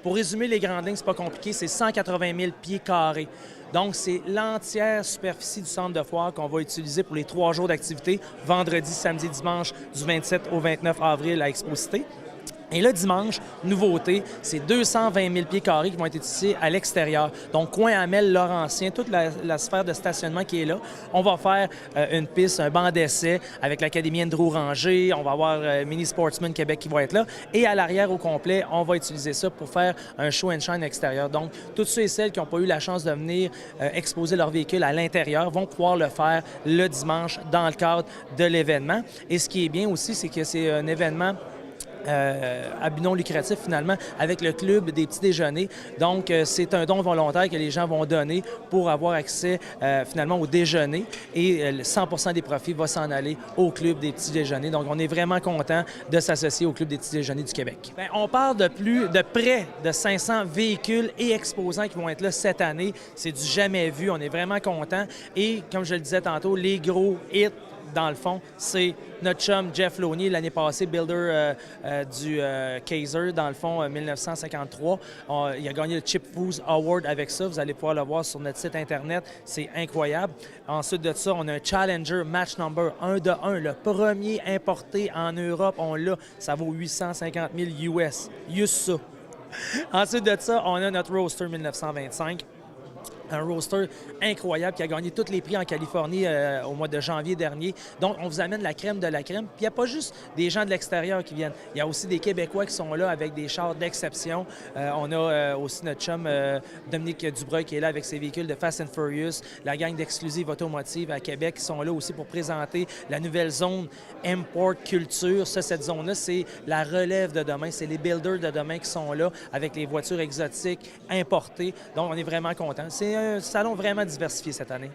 Pour résumer les grandes lignes, c'est pas compliqué, c'est 180 000 pieds carrés. Donc, c'est l'entière superficie du centre de foire qu'on va utiliser pour les 3 jours d'activité, vendredi, samedi, dimanche, du 27 au 29 avril à Expo-Cité. Et le dimanche, nouveauté, c'est 220 000 pieds carrés qui vont être utilisés à l'extérieur. Donc, coin Amel, Laurentien, toute la sphère de stationnement qui est là. On va faire une piste, un banc d'essai avec l'Académie Andrew Ranger. On va avoir Mini Sportsman Québec qui va être là. Et à l'arrière au complet, on va utiliser ça pour faire un show and shine extérieur. Donc, tous ceux et celles qui n'ont pas eu la chance de venir exposer leur véhicule à l'intérieur vont pouvoir le faire le dimanche dans le cadre de l'événement. Et ce qui est bien aussi, c'est que c'est un événement à but non lucratif finalement avec le club des petits déjeuners. Donc, c'est un don volontaire que les gens vont donner pour avoir accès finalement au déjeuner et 100% des profits va s'en aller au club des petits déjeuners. Donc, on est vraiment content de s'associer au club des petits déjeuners du Québec. Bien, on parle de près de 500 véhicules et exposants qui vont être là cette année. C'est du jamais vu. On est vraiment content. Et comme je le disais tantôt, les gros hits, dans le fond, c'est notre chum Jeff Loney, l'année passée, builder du Kaiser, dans le fond, 1953. Il a gagné le Chip Foose Award avec ça. Vous allez pouvoir le voir sur notre site Internet. C'est incroyable. Ensuite de ça, on a un Challenger Match Number 1 de 1. Le premier importé en Europe, on l'a. Ça vaut 850 000 US. Juste ça. Ensuite de ça, on a notre Roadster 1925. Un roadster incroyable qui a gagné tous les prix en Californie au mois de janvier dernier. Donc, on vous amène la crème de la crème. Puis, il n'y a pas juste des gens de l'extérieur qui viennent. Il y a aussi des Québécois qui sont là avec des chars d'exception. On a aussi notre chum Dominique Dubreuil qui est là avec ses véhicules de Fast and Furious. La gang d'Exclusive Automotive à Québec qui sont là aussi pour présenter la nouvelle zone Import Culture. Ça, cette zone-là, c'est la relève de demain. C'est les builders de demain qui sont là avec les voitures exotiques importées. Donc, on est vraiment contents. C'est un salon vraiment diversifié cette année.